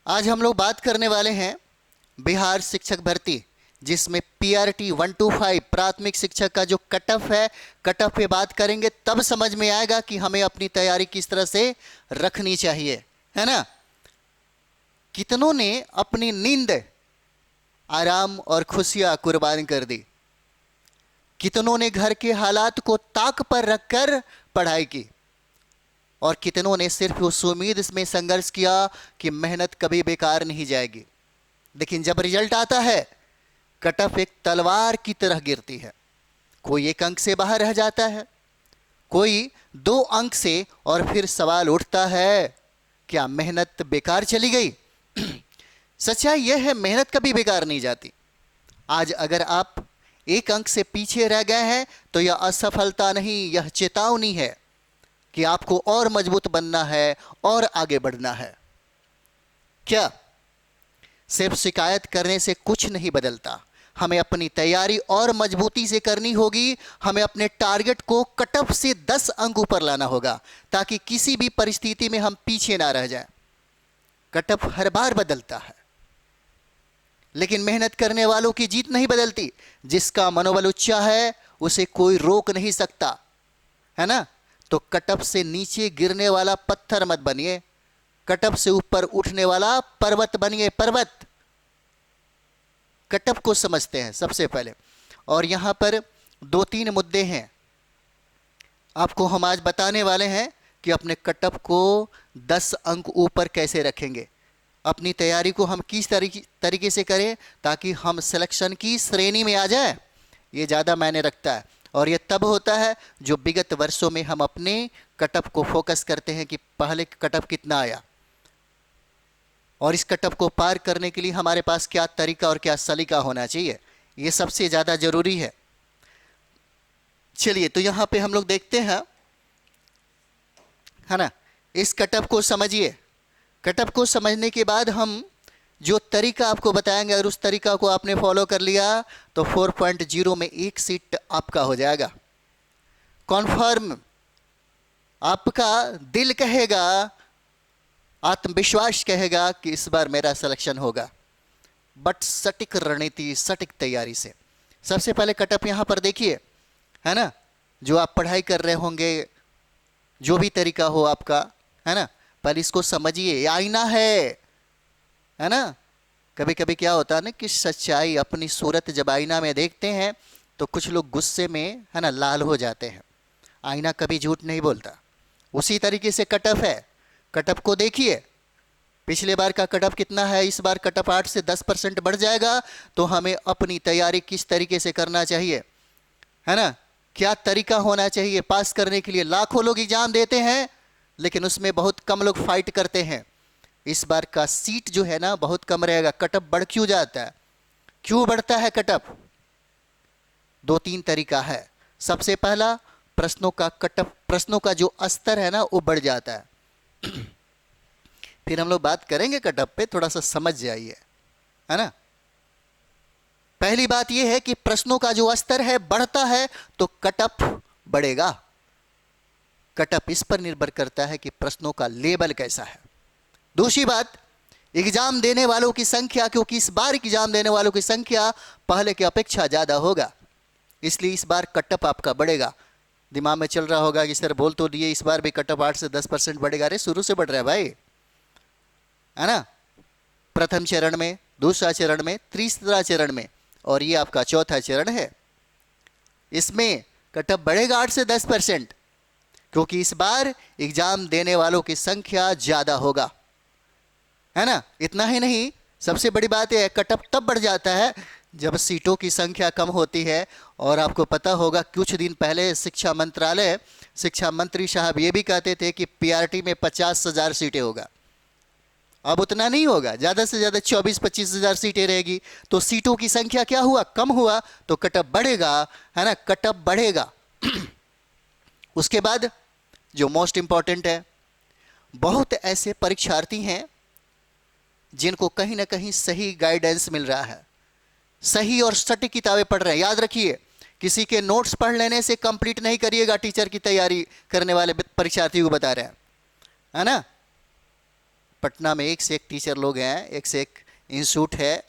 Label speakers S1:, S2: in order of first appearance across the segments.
S1: आज हम लोग बात करने वाले हैं बिहार शिक्षक भर्ती, जिसमें पीआरटी 125 प्राथमिक शिक्षक का जो कट ऑफ है, कट ऑफ पे बात करेंगे तब समझ में आएगा कि हमें अपनी तैयारी किस तरह से रखनी चाहिए, है ना। कितनों ने अपनी नींद, आराम और खुशियां कुर्बान कर दी। कितनों ने घर के हालात को ताक पर रखकर पढ़ाई की और कितनों ने सिर्फ उस उम्मीद में संघर्ष किया कि मेहनत कभी बेकार नहीं जाएगी। लेकिन जब रिजल्ट आता है, कट ऑफ एक तलवार की तरह गिरती है। कोई 1 अंक से बाहर रह जाता है, कोई 2 अंक से, और फिर सवाल उठता है, क्या मेहनत बेकार चली गई? सच्चाई यह है, मेहनत कभी बेकार नहीं जाती। आज अगर आप 1 अंक से पीछे रह गए हैं तो यह असफलता नहीं, यह चेतावनी है कि आपको और मजबूत बनना है और आगे बढ़ना है। क्या सिर्फ शिकायत करने से कुछ नहीं बदलता? हमें अपनी तैयारी और मजबूती से करनी होगी। हमें अपने टारगेट को कट ऑफ से 10 अंक ऊपर लाना होगा ताकि किसी भी परिस्थिति में हम पीछे ना रह जाएं। कट ऑफ हर बार बदलता है, लेकिन मेहनत करने वालों की जीत नहीं बदलती। जिसका मनोबल ऊंचा है उसे कोई रोक नहीं सकता, है ना। तो कट ऑफ से नीचे गिरने वाला पत्थर मत बनिए, कट ऑफ से ऊपर उठने वाला पर्वत बनिए, पर्वत। कट ऑफ को समझते हैं सबसे पहले, और यहां पर 2-3 मुद्दे हैं आपको हम आज बताने वाले हैं कि अपने कट ऑफ को 10 अंक ऊपर कैसे रखेंगे। अपनी तैयारी को हम किस तरीके से करें ताकि हम सिलेक्शन की श्रेणी में आ जाए, ये ज़्यादा मायने रखता है। और ये तब होता है जो विगत वर्षों में हम अपने कट ऑफ को फोकस करते हैं कि पहले कट ऑफ कितना आया और इस कट ऑफ को पार करने के लिए हमारे पास क्या तरीका और क्या सलीका होना चाहिए, ये सबसे ज़्यादा जरूरी है। चलिए, तो यहाँ पे हम लोग देखते हैं, है ना। इस कट ऑफ को समझिए। कट ऑफ को समझने के बाद हम जो तरीका आपको बताएंगे, अगर उस तरीका को आपने फॉलो कर लिया तो 4.0 में 1 सीट आपका हो जाएगा कॉन्फर्म। आपका दिल कहेगा, आत्मविश्वास कहेगा कि इस बार मेरा सिलेक्शन होगा, बट सटीक रणनीति, सटीक तैयारी से। सबसे पहले कट ऑफ यहां पर देखिए, है ना। जो आप पढ़ाई कर रहे होंगे, जो भी तरीका हो आपका, है ना, पहले इसको समझिए। ये आईना है ना। कभी कभी क्या होता है ना कि सच्चाई, अपनी सूरत जब आईना में देखते हैं तो कुछ लोग गुस्से में, है ना, लाल हो जाते हैं। आईना कभी झूठ नहीं बोलता। उसी तरीके से कट ऑफ है। कट ऑफ को देखिए, पिछले बार का कट ऑफ कितना है, इस बार कट ऑफ 8 से 10% बढ़ जाएगा। तो हमें अपनी तैयारी किस तरीके से करना चाहिए, है ना, क्या तरीका होना चाहिए पास करने के लिए। लाखों लोग एग्जाम देते हैं लेकिन उसमें बहुत कम लोग फाइट करते हैं। इस बार का सीट जो है ना बहुत कम रहेगा। कट ऑफ बढ़ क्यों जाता है, क्यों बढ़ता है कट ऑफ? 2-3 तरीका है। सबसे पहला, प्रश्नों का कट ऑफ, प्रश्नों का जो स्तर है ना वो बढ़ जाता है। फिर हम लोग बात करेंगे कट ऑफ पे, थोड़ा सा समझ जाइए, है ना। पहली बात यह है कि प्रश्नों का जो स्तर है बढ़ता है तो कट ऑफ बढ़ेगा। कट ऑफ इस पर निर्भर करता है कि प्रश्नों का लेवल कैसा है। दूसरी बात, एग्जाम देने वालों की संख्या, क्योंकि इस बार एग्जाम देने वालों की संख्या पहले की अपेक्षा ज्यादा होगा, इसलिए इस बार कट ऑफ आपका बढ़ेगा। दिमाग में चल रहा होगा कि सर बोल तो दिए इस बार भी कट ऑफ 8 से 10% बढ़ेगा। अरे शुरू से बढ़ रहा है भाई, है ना। प्रथम चरण में, दूसरा चरण में, तीसरा चरण में, और ये आपका चौथा चरण है। इसमें कट ऑफ बढ़ेगा 8 से 10%, क्योंकि इस बार एग्जाम देने वालों की संख्या ज्यादा होगा, है ना। इतना ही नहीं, सबसे बड़ी बात यह है, कट ऑफ तब बढ़ जाता है जब सीटों की संख्या कम होती है। और आपको पता होगा कुछ दिन पहले शिक्षा मंत्रालय, शिक्षा मंत्री साहब ये भी कहते थे कि पीआरटी में 50,000 सीटें होगा। अब उतना नहीं होगा, ज़्यादा से ज़्यादा 24-25 हज़ार सीटें रहेगी। तो सीटों की संख्या क्या हुआ, कम हुआ, तो कट ऑफ बढ़ेगा, है ना, कट ऑफ बढ़ेगा। उसके बाद जो मोस्ट इंपॉर्टेंट है, बहुत ऐसे परीक्षार्थी हैं जिनको कहीं ना कहीं सही गाइडेंस मिल रहा है, सही और सटीक किताबें पढ़ रहे हैं। याद रखिए, किसी के नोट्स पढ़ लेने से कंप्लीट नहीं करिएगा। टीचर की तैयारी करने वाले परीक्षार्थी को बता रहे हैं, है ना। पटना में एक से एक टीचर लोग हैं, एक से एक इंस्टीट्यूट है,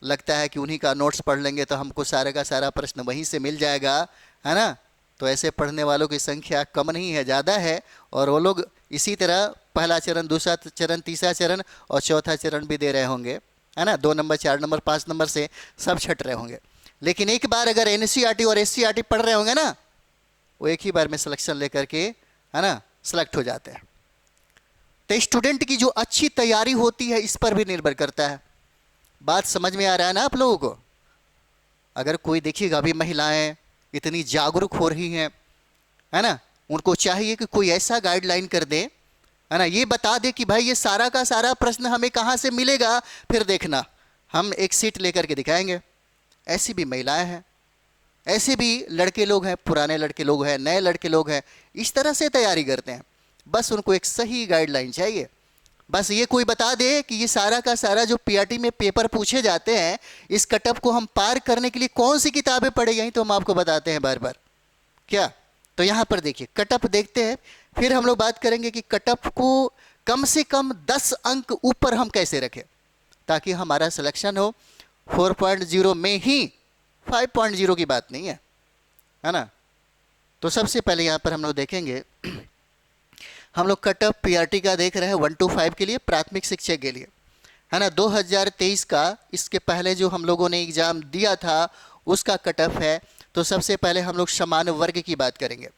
S1: लगता है कि उन्हीं का नोट्स पढ़ लेंगे तो हमको सारे का सारा प्रश्न वहीं से मिल जाएगा, है ना। तो ऐसे पढ़ने वालों की संख्या कम नहीं है, ज़्यादा है। और वो लोग इसी तरह पहला चरण, दूसरा चरण, तीसरा चरण और चौथा चरण भी दे रहे होंगे, है ना। 2 नंबर, 4 नंबर, 5 नंबर से सब छट रहे होंगे। लेकिन एक बार अगर एनसीईआरटी और एससीईआरटी पढ़ रहे होंगे ना, वो एक ही बार में सिलेक्शन लेकर के, है ना, सेलेक्ट हो जाते हैं। तो स्टूडेंट की जो अच्छी तैयारी होती है इस पर भी निर्भर करता है। बात समझ में आ रहा है ना आप लोगों को? अगर कोई देखिएगा, अभी महिलाएं इतनी जागरूक हो रही हैं, है ना, उनको चाहिए कि कोई ऐसा गाइडलाइन कर दे, है ना, ये बता दे कि भाई ये सारा का सारा प्रश्न हमें कहाँ से मिलेगा, फिर देखना हम एक सीट लेकर के दिखाएंगे। ऐसी भी महिलाएं हैं, ऐसे भी लड़के लोग हैं, पुराने लड़के लोग हैं, नए लड़के लोग हैं, इस तरह से तैयारी करते हैं। बस उनको एक सही गाइडलाइन चाहिए। बस ये कोई बता दे कि ये सारा का सारा जो पीआरटी में पेपर पूछे जाते हैं, इस कटअप को हम पार करने के लिए कौन सी किताबें पढ़े, यही तो हम आपको बताते हैं बार बार। क्या? तो यहाँ पर देखिए कटअप देखते हैं, फिर हम लोग बात करेंगे कि कटअप को कम से कम 10 अंक ऊपर हम कैसे रखें ताकि हमारा सिलेक्शन हो 4.0 में ही, 5.0 की बात नहीं है ना। तो सबसे पहले यहाँ पर हम लोग देखेंगे, हम लोग कटअप पीआरटी का देख रहे हैं 1 to 5 के लिए, प्राथमिक शिक्षक के लिए, है ना। 2023 का, इसके पहले जो हम लोगों ने एग्जाम दिया था उसका कटअप है। तो सबसे पहले हम लोग समान वर्ग की बात करेंगे।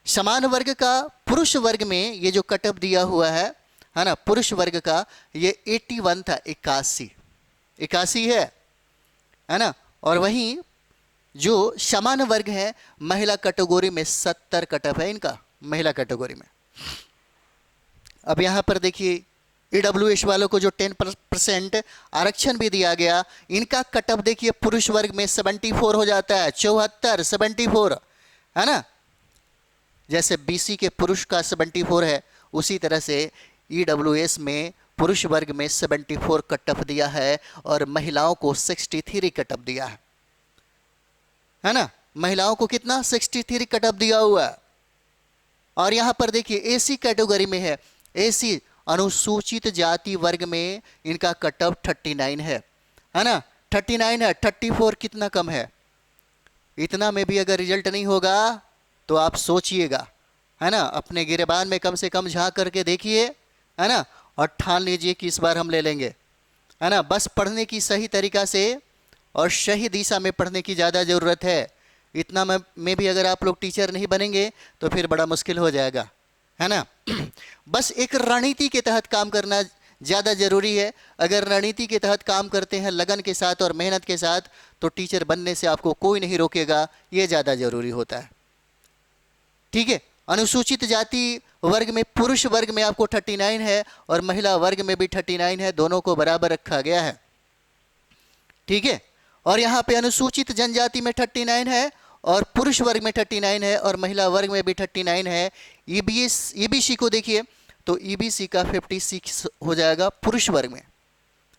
S1: समान वर्ग का पुरुष वर्ग में ये जो कटअप दिया हुआ है ना, पुरुष वर्ग का ये 81 था, 81 है ना। और वहीं जो समान वर्ग है महिला कैटेगरी में 70 कटअप है इनका, महिला कैटेगरी में। अब यहाँ पर देखिए ईडब्ल्यूएस वालों को जो 10% आरक्षण भी दिया गया, इनका कटअप देखिए पुरुष वर्ग में 74 हो जाता है, 74, 74, है ना। जैसे बीसी के पुरुष का 74 है, उसी तरह से ईडब्ल्यूएस में पुरुष वर्ग में 74 कटअप दिया है और महिलाओं को 63 कटअप दिया है ना। महिलाओं को कितना? 63 कटअप दिया हुआ है। और यहाँ पर देखिए एसी कैटेगरी में है, एसी अनुसूचित जाति वर्ग में इनका कटअप 39 है ना, 39 है। 34 कितना कम है? इतना में भी अगर रिजल्ट नहीं होगा तो आप सोचिएगा, है ना, अपने गिरेबान में कम से कम झांक करके देखिए, है ना, और ठान लीजिए कि इस बार हम ले लेंगे, है ना। बस पढ़ने की सही तरीका से और सही दिशा में पढ़ने की ज़्यादा ज़रूरत है। इतना में भी अगर आप लोग टीचर नहीं बनेंगे तो फिर बड़ा मुश्किल हो जाएगा, है ना। बस एक रणनीति के तहत काम करना ज़्यादा ज़रूरी है। अगर रणनीति के तहत काम करते हैं लगन के साथ और मेहनत के साथ, तो टीचर बनने से आपको कोई नहीं रोकेगा, ये ज़्यादा ज़रूरी होता है। ठीक है। अनुसूचित जाति वर्ग में, पुरुष वर्ग में आपको 39 है और महिला वर्ग में भी 39 है, दोनों को बराबर रखा गया है। ठीक है। और यहाँ पे अनुसूचित जनजाति में 39 है और पुरुष वर्ग में 39 है और महिला वर्ग में भी 39 है। ईबीसी को देखिए तो ईबीसी का 56 हो जाएगा पुरुष वर्ग में,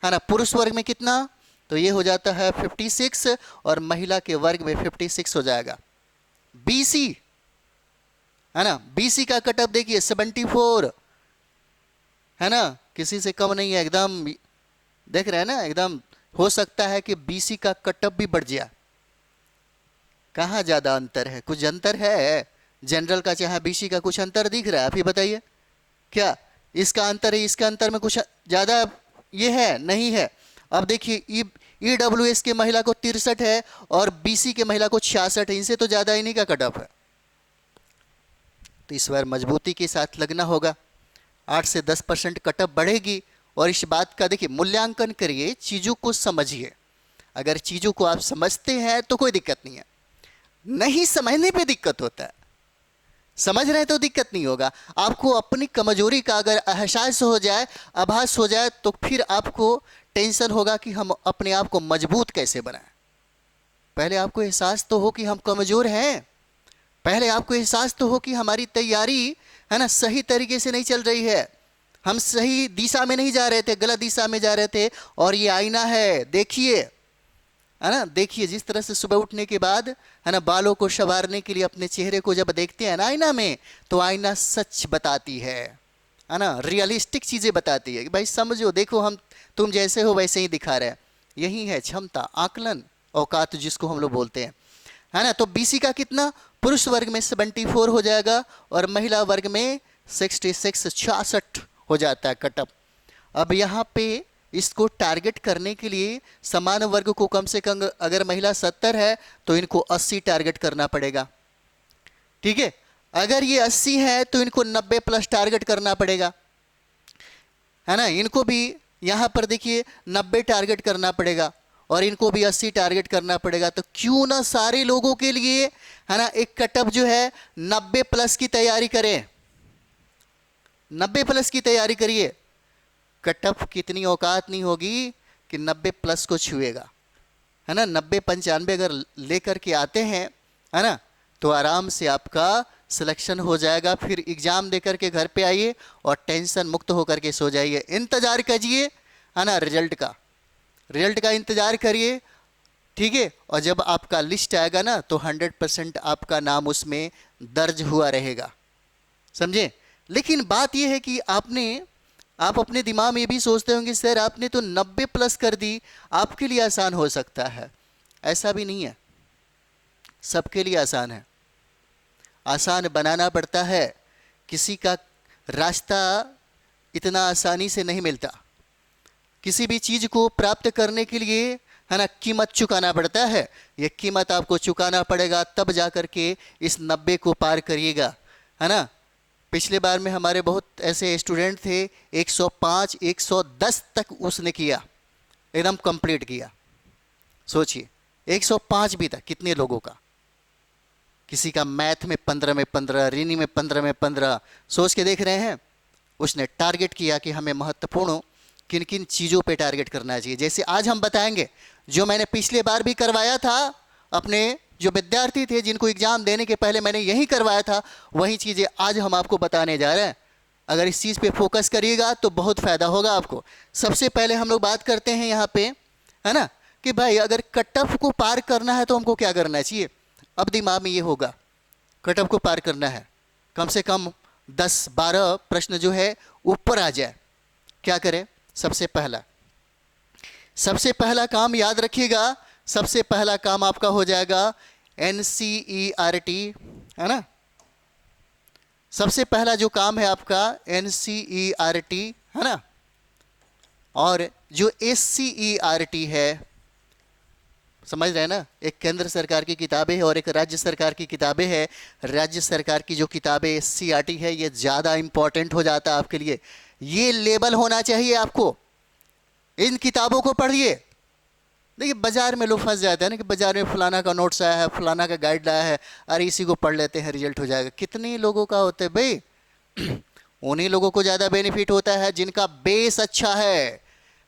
S1: है ना। पुरुष वर्ग में कितना? तो ये हो जाता है 56 और महिला के वर्ग में 56 हो जाएगा। बीसी, है ना, बीसी का कटअप देखिए 74, है ना, किसी से कम नहीं है एकदम। देख रहे हैं ना, एकदम हो सकता है कि बीसी का कटअप भी बढ़ जाए। कहाँ ज़्यादा अंतर है? कुछ अंतर है? जनरल का चाहे बीसी का कुछ अंतर दिख रहा है? आप ही बताइए, क्या इसका अंतर है, इसका अंतर में कुछ ज़्यादा ये है? नहीं है। अब देखिए ईडब्ल्यूएस के महिला को 63 है और बीसी के महिला को 66 है, इनसे तो ज़्यादा इन्हीं का कटअप है। तो इस बार मजबूती के साथ लगना होगा, 8 से 10% कटअप बढ़ेगी। और इस बात का देखिए मूल्यांकन करिए, चीज़ों को समझिए। अगर चीज़ों को आप समझते हैं तो कोई दिक्कत नहीं है, नहीं समझने पे दिक्कत होता है। समझ रहे हैं तो दिक्कत नहीं होगा। आपको अपनी कमजोरी का अगर एहसास हो जाए, आभास हो जाए, तो फिर आपको टेंशन होगा कि हम अपने आप को मजबूत कैसे बनाएं। पहले आपको एहसास तो हो कि हम कमज़ोर हैं, पहले आपको एहसास तो हो कि हमारी तैयारी, है ना, सही तरीके से नहीं चल रही है, हम सही दिशा में नहीं जा रहे थे, गलत दिशा में जा रहे थे। और ये आईना है, देखिए, है ना, देखिए जिस तरह से सुबह उठने के बाद, है ना, बालों को संवारने के लिए अपने चेहरे को जब देखते हैं ना आईना में, तो आईना सच बताती है है ना, रियलिस्टिक चीज़ें बताती है कि भाई समझो, देखो हम तुम जैसे हो वैसे ही दिखा रहे हैं। यही है क्षमता, आकलन, औकात जिसको हम लोग बोलते हैं, है ना। तो बीसी का कितना, पुरुष वर्ग में 74 हो जाएगा और महिला वर्ग में 66 66 हो जाता है कटअप। अब यहाँ पे इसको टारगेट करने के लिए समान वर्ग को कम से कम, अगर महिला 70 है तो इनको 80 टारगेट करना पड़ेगा, ठीक है। अगर ये 80 है तो इनको 90 प्लस टारगेट करना पड़ेगा, है ना। इनको भी यहाँ पर देखिए 90 टारगेट करना पड़ेगा और इनको भी 80 टारगेट करना पड़ेगा। तो क्यों ना सारे लोगों के लिए, है ना, एक कटअप जो है 90 प्लस की तैयारी करें, 90 प्लस की तैयारी करिए। कटअप की इतनी औकात नहीं होगी कि 90 प्लस को छुएगा, है ना। 90 95 अगर लेकर के आते हैं, है ना, तो आराम से आपका सिलेक्शन हो जाएगा। फिर एग्जाम देकर के घर पे आइए और टेंशन मुक्त होकर के सो जाइए। इंतजार कीजिए, है ना, रिजल्ट का इंतजार करिए, ठीक है। और जब आपका लिस्ट आएगा ना तो 100% आपका नाम उसमें दर्ज हुआ रहेगा, समझे। लेकिन बात यह है कि आप अपने दिमाग में भी सोचते होंगे सर आपने तो 90 प्लस कर दी, आपके लिए आसान हो सकता है। ऐसा भी नहीं है, सबके लिए आसान है। आसान बनाना पड़ता है, किसी का रास्ता इतना आसानी से नहीं मिलता। किसी भी चीज़ को प्राप्त करने के लिए, है ना, कीमत चुकाना पड़ता है। ये कीमत आपको चुकाना पड़ेगा, तब जा कर के इस 90 को पार करिएगा, है ना। पिछले बार में हमारे बहुत ऐसे स्टूडेंट थे, 105 110 तक उसने किया, एकदम कंप्लीट किया। सोचिए 105 भी था कितने लोगों का। किसी का मैथ में 15 में 15, रीजनिंग में 15 में 15। सोच के देख रहे हैं, उसने टारगेट किया कि हमें महत्वपूर्ण किन किन चीज़ों पे टारगेट करना चाहिए। जैसे आज हम बताएंगे, जो मैंने पिछले बार भी करवाया था, अपने जो विद्यार्थी थे जिनको एग्जाम देने के पहले मैंने यही करवाया था, वही चीज़ें आज हम आपको बताने जा रहे हैं। अगर इस चीज़ पे फोकस करिएगा तो बहुत फ़ायदा होगा आपको। सबसे पहले हम लोग बात करते हैं यहाँ पे, है ना, कि भाई अगर कटअप को पार करना है तो हमको क्या करना चाहिए। अब दिमाग में ये होगा, कटअप को पार करना है, कम से कम 10-12 प्रश्न जो है ऊपर आ जाए। क्या करें, सबसे पहला काम याद रखिएगा, सबसे पहला काम आपका हो जाएगा NCERT, है ना। सबसे पहला जो काम है आपका NCERT, है ना। और जो SCERT है, समझ रहे हैं ना, एक केंद्र सरकार की किताबें है और एक राज्य सरकार की किताबें है। राज्य सरकार की जो किताबें SCERT है, ये ज़्यादा इंपॉर्टेंट हो जाता है आपके लिए। ये लेबल होना चाहिए आपको, इन किताबों को पढ़िए। देखिए बाजार में लोग फंस जाते हैं ना कि बाजार में फलाना का नोट्स आया है, फलाना का गाइड आया है, अरे इसी को पढ़ लेते हैं रिजल्ट हो जाएगा। कितने लोगों का होता है भाई, उन्हीं लोगों को ज़्यादा बेनिफिट होता है जिनका बेस अच्छा है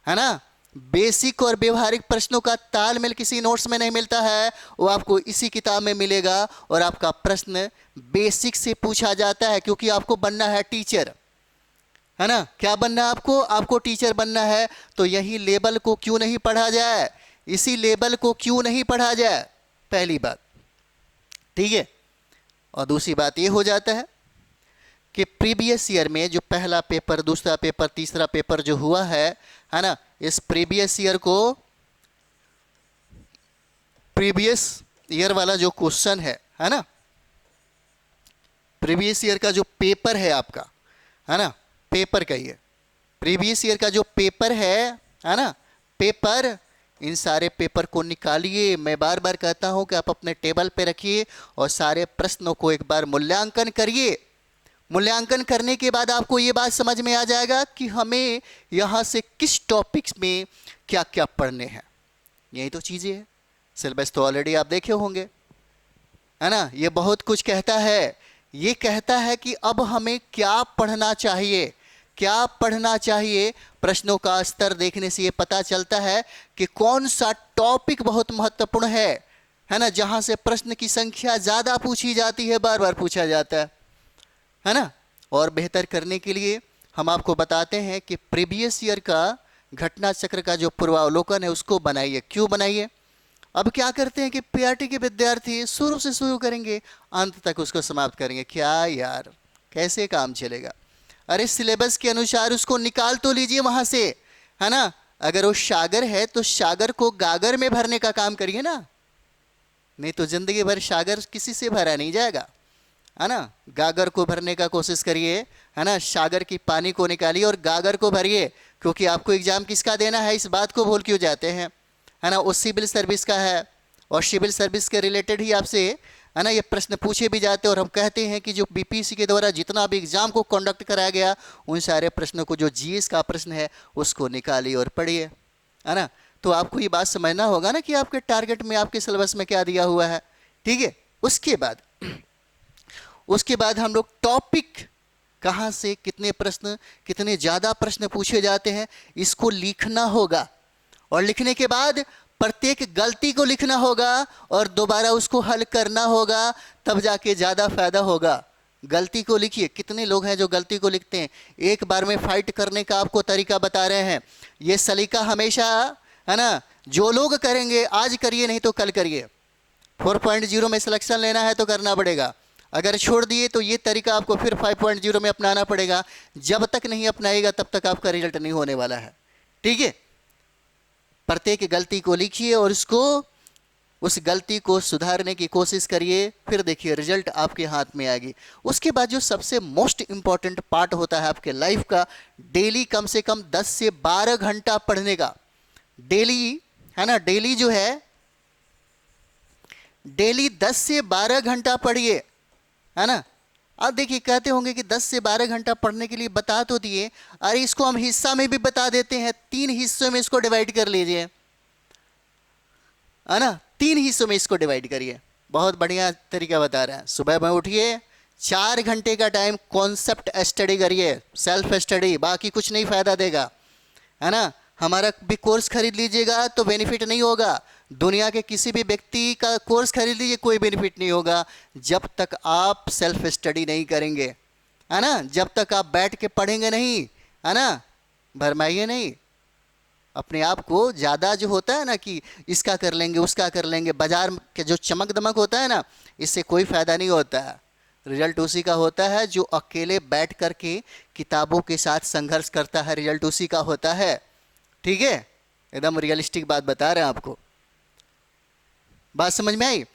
S1: ना। बेसिक और व्यवहारिक प्रश्नों का तालमेल किसी नोट्स में नहीं मिलता है, वो आपको इसी किताब में मिलेगा। और आपका प्रश्न बेसिक से पूछा जाता है, क्योंकि आपको बनना है टीचर, है ना। क्या बनना है आपको टीचर बनना है। तो यही लेवल को क्यों नहीं पढ़ा जाए, इसी लेवल को क्यों नहीं पढ़ा जाए, पहली बात, ठीक है। और दूसरी बात ये हो जाता है कि प्रीवियस ईयर में जो पहला पेपर, दूसरा पेपर, तीसरा पेपर जो हुआ है ना, इस प्रीवियस ईयर वाला जो क्वेश्चन है ना, प्रीवियस ईयर का जो पेपर है आपका, है ना, पेपर कहिए, प्रीवियस ईयर का जो पेपर है ना, पेपर, इन सारे पेपर को निकालिए। मैं बार बार कहता हूं कि आप अपने टेबल पे रखिए और सारे प्रश्नों को एक बार मूल्यांकन करिए। मूल्यांकन करने के बाद आपको ये बात समझ में आ जाएगा कि हमें यहाँ से किस टॉपिक्स में क्या क्या पढ़ने हैं। यही तो चीज़ें हैं। सिलेबस तो ऑलरेडी आप देखे होंगे, है ना। ये बहुत कुछ कहता है, ये कहता है कि अब हमें क्या पढ़ना चाहिए, क्या पढ़ना चाहिए। प्रश्नों का स्तर देखने से ये पता चलता है कि कौन सा टॉपिक बहुत महत्वपूर्ण है ना, जहाँ से प्रश्न की संख्या ज़्यादा पूछी जाती है, बार बार पूछा जाता है ना। और बेहतर करने के लिए हम आपको बताते हैं कि प्रीवियस ईयर का घटना चक्र का जो पूर्वावलोकन है उसको बनाइए। क्यों बनाइए। अब क्या करते हैं कि पीआरटी के विद्यार्थी शुरू से शुरू करेंगे, अंत तक उसको समाप्त करेंगे। क्या यार, कैसे काम चलेगा। अरे सिलेबस के अनुसार उसको निकाल तो लीजिए वहां से, है ना। अगर वो सागर है तो सागर को गागर में भरने का काम करिए ना, नहीं तो जिंदगी भर सागर किसी से भरा नहीं जाएगा, है ना। गागर को भरने का कोशिश करिए, है ना। सागर की पानी को निकालिए और गागर को भरिए, क्योंकि आपको एग्जाम किसका देना है इस बात को भूल क्यों जाते हैं, है ना। वो सिविल सर्विस का है और सिविल सर्विस के रिलेटेड ही आपसे, है ना, ये प्रश्न पूछे भी जाते हैं। और हम कहते हैं कि जो बीपीएससी के द्वारा जितना भी एग्जाम को कंडक्ट कराया गया उन सारे प्रश्नों को, जो जीएस का प्रश्न है उसको निकालिए और पढ़िए, है ना। तो आपको ये बात समझना होगा ना कि आपके टारगेट में, आपके सिलेबस में क्या दिया हुआ है, ठीक है। उसके बाद हम लोग टॉपिक, कहाँ से कितने प्रश्न, कितने ज़्यादा प्रश्न पूछे जाते हैं, इसको लिखना होगा। और लिखने के बाद प्रत्येक गलती को लिखना होगा और दोबारा उसको हल करना होगा, तब जाके ज़्यादा फायदा होगा। गलती को लिखिए। कितने लोग हैं जो गलती को लिखते हैं। एक बार में फाइट करने का आपको तरीका बता रहे हैं। ये सलीका हमेशा, है ना, जो लोग करेंगे आज करिए, नहीं तो कल करिए। 4.0 में सिलेक्शन लेना है तो करना पड़ेगा, अगर छोड़ दिए तो ये तरीका आपको फिर 5.0 में अपनाना पड़ेगा। जब तक नहीं अपनाएगा तब तक आपका रिजल्ट नहीं होने वाला है, ठीक है। प्रत्येक गलती को लिखिए और उस गलती को सुधारने की कोशिश करिए, फिर देखिए रिजल्ट आपके हाथ में आएगी। उसके बाद जो सबसे मोस्ट इंपॉर्टेंट पार्ट होता है आपके लाइफ का, डेली कम से कम 10 से 12 घंटा पढ़ने का। डेली, है ना, डेली जो है, डेली 10 से 12 घंटा पढ़िए, है ना। अब देखिए कहते होंगे कि 10 से 12 घंटा पढ़ने के लिए बता तो दिए, अरे इसको हम हिस्सा में भी बता देते हैं। 3 हिस्सों में इसको डिवाइड कर लीजिए, है ना। 3 हिस्सों में इसको डिवाइड करिए। बहुत बढ़िया तरीका बता रहे हैं। सुबह में उठिए, 4 घंटे का टाइम कॉन्सेप्ट स्टडी करिए, सेल्फ स्टडी, बाकी कुछ नहीं फायदा देगा, है ना। हमारा भी कोर्स खरीद लीजिएगा तो बेनिफिट नहीं होगा। दुनिया के किसी भी व्यक्ति का कोर्स खरीद लीजिए, कोई बेनिफिट नहीं होगा जब तक आप सेल्फ स्टडी नहीं करेंगे, है ना। जब तक आप बैठ के पढ़ेंगे नहीं, है ना, भरमाइए नहीं अपने आप को। ज़्यादा जो होता है ना कि इसका कर लेंगे उसका कर लेंगे, बाजार के जो चमक दमक होता है ना, इससे कोई फ़ायदा नहीं होता है। रिजल्ट उसी का होता है जो अकेले बैठ करके किताबों के साथ संघर्ष करता है, रिजल्ट उसी का होता है, ठीक है। एकदम रियलिस्टिक बात बता रहे हैं आपको। बात समझ में आई।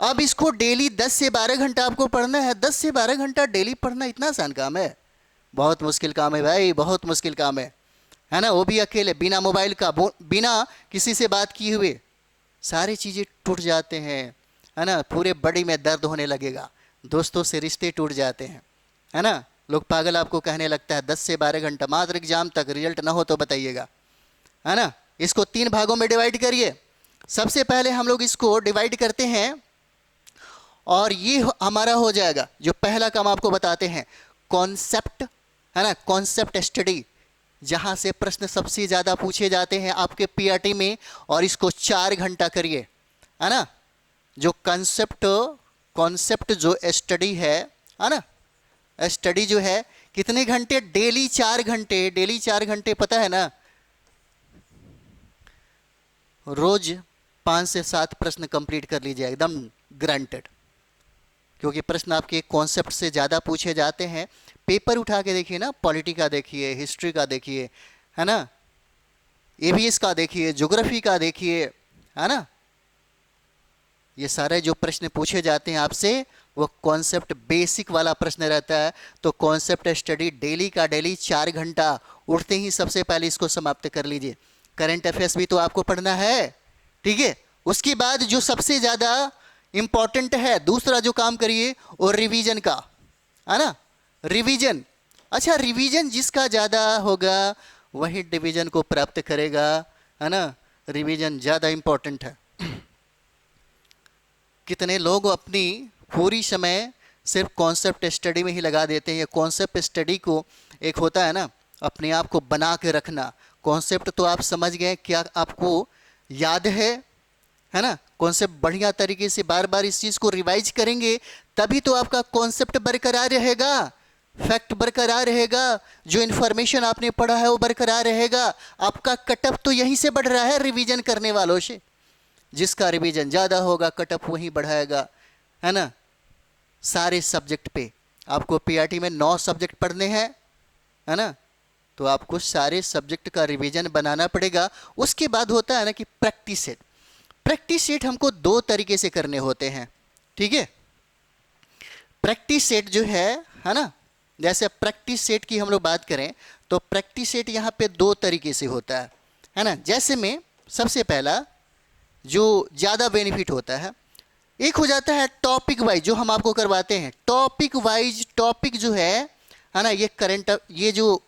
S1: अब इसको डेली 10 से 12 घंटा आपको पढ़ना है। 10 से 12 घंटा डेली पढ़ना इतना आसान काम है? बहुत मुश्किल काम है भाई, बहुत मुश्किल काम है ना। वो भी अकेले, बिना मोबाइल का, बिना किसी से बात किए हुए। सारी चीज़ें टूट जाते हैं, है ना। पूरे बॉडी में दर्द होने लगेगा, दोस्तों से रिश्ते टूट जाते हैं, है ना। लोग पागल आपको कहने लगता है। 10 से 12 घंटा मात्र एग्जाम तक, रिजल्ट ना हो तो बताइएगा, है ना। इसको 3 भागों में डिवाइड करिए। सबसे पहले हम लोग इसको डिवाइड करते हैं और ये हमारा हो जाएगा, जो पहला काम आपको बताते हैं, कॉन्सेप्ट, है ना, कॉन्सेप्ट स्टडी, जहां से प्रश्न सबसे ज़्यादा पूछे जाते हैं आपके पीआरटी में। और इसको 4 घंटा करिए, है ना। जो कॉन्सेप्ट जो स्टडी है ना, स्टडी जो है कितने घंटे? डेली 4 घंटे। डेली 4 घंटे, पता है ना, रोज 5 से 7 प्रश्न कंप्लीट कर लीजिए, एकदम ग्रांटेड। क्योंकि प्रश्न आपके कॉन्सेप्ट से ज़्यादा पूछे जाते हैं। पेपर उठा के देखिए ना, पॉलिटी का देखिए, हिस्ट्री का देखिए, है ना, एबीएस का देखिए, ज्योग्राफी का देखिए, है ना। ये सारे जो प्रश्न पूछे जाते हैं आपसे वो कॉन्सेप्ट बेसिक वाला प्रश्न रहता है। तो कॉन्सेप्ट स्टडी डेली का डेली 4 घंटा, उठते ही सबसे पहले इसको समाप्त कर लीजिए। करंट अफेयर्स भी तो आपको पढ़ना है, ठीक है। उसके बाद जो सबसे ज़्यादा इंपॉर्टेंट है, दूसरा जो काम करिए वो रिवीजन का, है ना। रिवीजन, अच्छा, रिवीजन जिसका ज़्यादा होगा वही डिवीजन को प्राप्त करेगा, है ना। रिवीजन ज़्यादा इंपॉर्टेंट है। कितने लोग अपनी पूरी समय सिर्फ कॉन्सेप्ट स्टडी में ही लगा देते हैं। कॉन्सेप्ट स्टडी को, एक होता है ना अपने आप को बना के रखना। कॉन्सेप्ट तो आप समझ गए, क्या आपको याद है ना। कॉन्सेप्ट बढ़िया तरीके से बार बार इस चीज़ को रिवाइज करेंगे तभी तो आपका कॉन्सेप्ट बरकरार रहेगा, फैक्ट बरकरार रहेगा, जो इन्फॉर्मेशन आपने पढ़ा है वो बरकरार रहेगा। आपका कटअप तो यहीं से बढ़ रहा है रिवीजन करने वालों से। जिसका रिवीजन ज़्यादा होगा कटअप वहीं बढ़ाएगा, है ना। सारे सब्जेक्ट पे आपको पीआरटी में 9 सब्जेक्ट पढ़ने हैं, है ना। तो आपको सारे सब्जेक्ट का रिवीजन बनाना पड़ेगा। उसके बाद होता है ना कि प्रैक्टिस सेट। प्रैक्टिस सेट हमको दो तरीके से करने होते हैं, ठीक है। प्रैक्टिस सेट जो है ना, जैसे प्रैक्टिस सेट की हम लोग बात करें तो प्रैक्टिस सेट यहाँ पे दो तरीके से होता है ना। जैसे में सबसे पहला जो ज़्यादा बेनिफिट होता है, एक हो जाता है टॉपिक वाइज जो हम आपको करवाते हैं। टॉपिक वाइज टॉपिक जो है ना, ये करंट, ये जो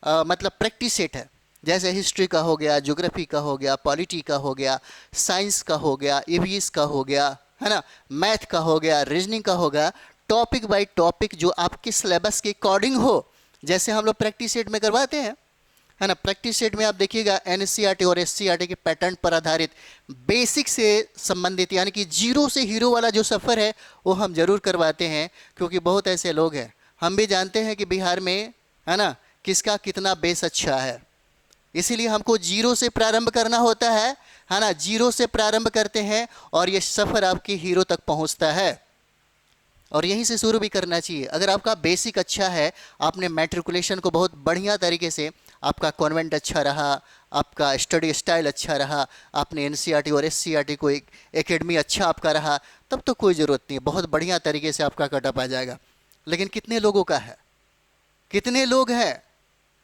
S1: मतलब प्रैक्टिस सेट है, जैसे हिस्ट्री का हो गया, ज्योग्राफी का हो गया, पॉलिटी का हो गया, साइंस का हो गया, ईवीएस का हो गया, है ना, मैथ का हो गया, रीजनिंग का होगा। टॉपिक बाय टॉपिक जो आपके सिलेबस के अकॉर्डिंग हो, जैसे हम लोग प्रैक्टिस सेट में करवाते हैं, है ना। प्रैक्टिस सेट में आप देखिएगा एनसीईआरटी और एससीईआरटी के पैटर्न पर आधारित बेसिक से संबंधित, यानी कि जीरो से हीरो वाला जो सफ़र है वो हम जरूर करवाते हैं, क्योंकि बहुत ऐसे लोग हैं, हम भी जानते हैं कि बिहार में, है ना, किसका कितना बेस अच्छा है। इसीलिए हमको जीरो से प्रारंभ करना होता है ना। जीरो से प्रारंभ करते हैं और ये सफ़र आपके हीरो तक पहुंचता है, और यहीं से शुरू भी करना चाहिए। अगर आपका बेसिक अच्छा है, आपने मैट्रिकुलेशन को बहुत बढ़िया तरीके से, आपका कॉन्वेंट अच्छा रहा, आपका स्टडी स्टाइल अच्छा रहा, आपने एनसीईआरटी और एससीईआरटी को एक एकेडमी अच्छा आपका रहा, तब तो कोई ज़रूरत नहीं है, बहुत बढ़िया तरीके से आपका कटअप आ जाएगा। लेकिन कितने लोगों का है, कितने लोग हैं,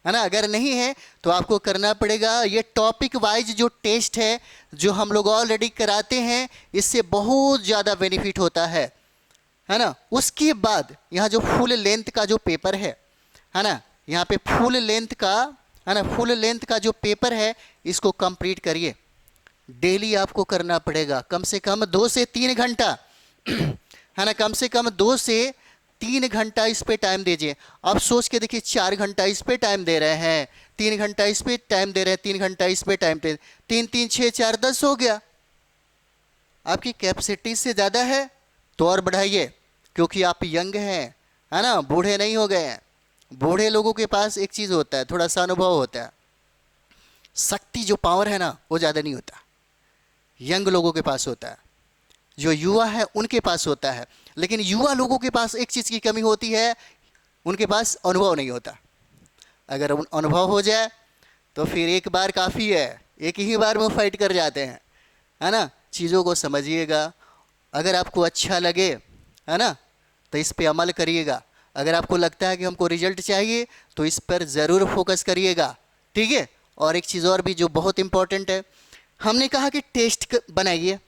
S1: है ना। अगर नहीं है तो आपको करना पड़ेगा ये टॉपिक वाइज जो टेस्ट है, जो हम लोग ऑलरेडी कराते हैं, इससे बहुत ज़्यादा बेनिफिट होता है ना। उसके बाद यहाँ जो फुल लेंथ का जो पेपर है ना, यहाँ पे फुल लेंथ का, है ना, फुल लेंथ का जो पेपर है, इसको कंप्लीट करिए। डेली आपको करना पड़ेगा कम से कम 2 से 3 घंटा है ना, कम से कम 2 से 3 घंटा इस पे टाइम दीजिए। अब सोच के देखिए, 4 घंटा इस पे टाइम दे रहे हैं, 3 घंटा इस पे टाइम दे रहे हैं, 3 घंटा इस पे टाइम दे, 3 3 6 4 10 हो गया। आपकी कैपेसिटी से ज़्यादा है तो और बढ़ाइए, क्योंकि आप यंग हैं, है ना, बूढ़े नहीं हो गए हैं। बूढ़े लोगों के पास एक चीज़ होता है, थोड़ा सा अनुभव होता है, शक्ति जो पावर है ना वो ज़्यादा नहीं होता, यंग लोगों के पास होता है, जो युवा है उनके पास होता है। लेकिन युवा लोगों के पास एक चीज़ की कमी होती है, उनके पास अनुभव नहीं होता। अगर अनुभव हो जाए तो फिर एक बार काफ़ी है, एक ही बार में फाइट कर जाते हैं, है ना। चीज़ों को समझिएगा, अगर आपको अच्छा लगे, है ना, तो इस पे अमल करिएगा। अगर आपको लगता है कि हमको रिजल्ट चाहिए तो इस पर ज़रूर फोकस करिएगा, ठीक है। और एक चीज़ और भी जो बहुत इम्पोर्टेंट है, हमने कहा कि टेस्ट बनाइए।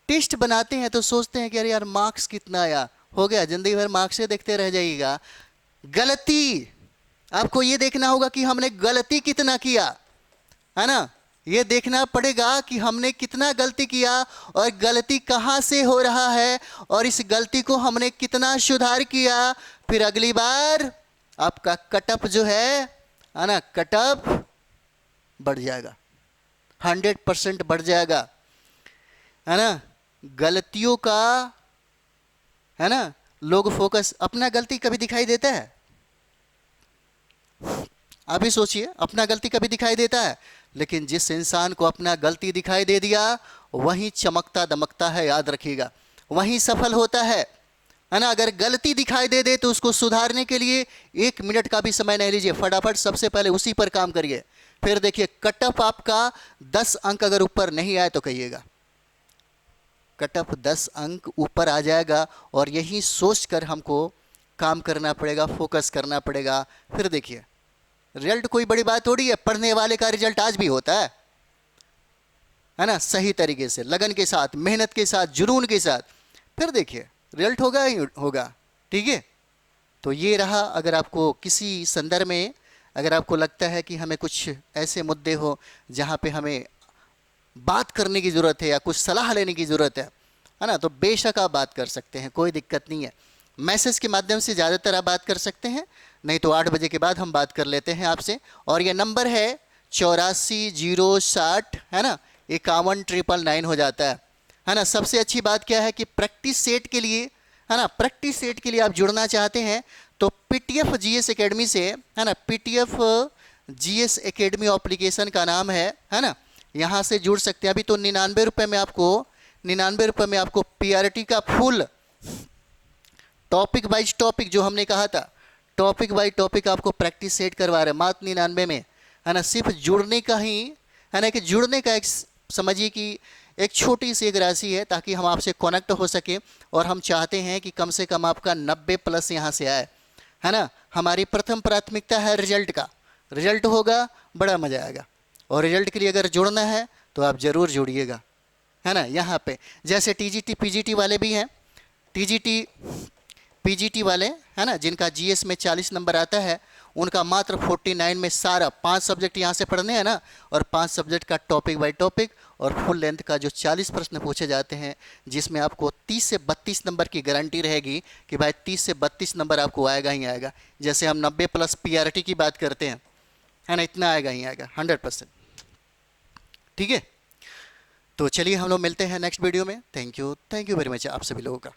S1: टेस्ट बनाते हैं तो सोचते हैं कि अरे यार मार्क्स कितना आया, हो गया, ज़िंदगी भर मार्क्स से देखते रह जाइएगा। गलती आपको ये देखना होगा कि हमने गलती कितना किया, है ना। ये देखना पड़ेगा कि हमने कितना गलती किया और गलती कहाँ से हो रहा है, और इस गलती को हमने कितना सुधार किया। फिर अगली बार आपका कटअप जो है ना, कटअप बढ़ जाएगा, 100% बढ़ जाएगा, है ना। गलतियों का, है ना, लोग फोकस, अपना गलती कभी दिखाई देता है? आप ही सोचिए, अपना गलती कभी दिखाई देता है? लेकिन जिस इंसान को अपना गलती दिखाई दे दिया, वहीं चमकता दमकता है, याद रखिएगा, वहीं सफल होता है ना। अगर गलती दिखाई दे दे तो उसको सुधारने के लिए 1 मिनट का भी समय नहीं लीजिए, फटाफट सबसे पहले उसी पर काम करिए। फिर देखिए कटअप आपका 10 अंक अगर ऊपर नहीं आए तो कहिएगा, कटअप 10 अंक ऊपर आ जाएगा, और यही सोच कर हमको काम करना पड़ेगा, फोकस करना पड़ेगा। फिर देखिए रिजल्ट कोई बड़ी बात थोड़ी है, पढ़ने वाले का रिजल्ट आज भी होता है ना, सही तरीके से, लगन के साथ, मेहनत के साथ, जुनून के साथ, फिर देखिए रिजल्ट होगा ही होगा, ठीक है। तो ये रहा। अगर आपको किसी संदर्भ में, अगर आपको लगता है कि हमें कुछ ऐसे मुद्दे हो जहाँ पे हमें बात करने की ज़रूरत है या कुछ सलाह लेने की ज़रूरत है ना, तो बेशक आप बात कर सकते हैं, कोई दिक्कत नहीं है। मैसेज के माध्यम से ज़्यादातर आप बात कर सकते हैं, नहीं तो 8 बजे के बाद हम बात कर लेते हैं आपसे। और ये नंबर है 84 060, है ना, 51 999 हो जाता है ना। सबसे अच्छी बात क्या है कि प्रैक्टिस सेट के लिए, है ना, प्रैक्टिस सेट के लिए आप जुड़ना चाहते हैं तो पीटीएफ जीएस एकेडमी से, है ना, पीटीएफ जीएस एकेडमी एप्लीकेशन का नाम है ना, यहाँ से जुड़ सकते हैं। अभी तो 99 रुपये में आपको, 99 रुपये में आपको पीआरटी का फुल टॉपिक वाइज टॉपिक, जो हमने कहा था टॉपिक बाय टॉपिक आपको प्रैक्टिस सेट करवा रहे हैं मात्र 99 में, है ना। सिर्फ जुड़ने का ही, है ना, कि जुड़ने का एक समझिए कि एक छोटी सी एक राशि है ताकि हम आपसे कनेक्ट हो सके। और हम चाहते हैं कि कम से कम आपका 90+ यहाँ से आए, है ना। हमारी प्रथम प्राथमिकता है रिजल्ट का, रिजल्ट होगा बड़ा मज़ा आएगा। और रिजल्ट के लिए अगर जुड़ना है तो आप ज़रूर जुड़िएगा, है ना। यहाँ पे जैसे टीजीटी पीजीटी वाले भी हैं, टीजीटी पीजीटी वाले, है ना, जिनका जीएस में 40 नंबर आता है, उनका मात्र 49 में सारा 5 सब्जेक्ट यहाँ से पढ़ने हैं ना, और 5 सब्जेक्ट का टॉपिक बाय टॉपिक और फुल लेंथ का जो 40 प्रश्न पूछे जाते हैं, जिसमें आपको 30 से 32 नंबर की गारंटी रहेगी कि भाई 30 से 32 नंबर आपको आएगा ही आएगा। जैसे हम 90+ पीआरटी की बात करते हैं, है ना, इतना आएगा ही आएगा 100%। ठीक है, तो चलिए हम लोग मिलते हैं नेक्स्ट वीडियो में। थैंक यू वेरी मच आप सभी लोगों का।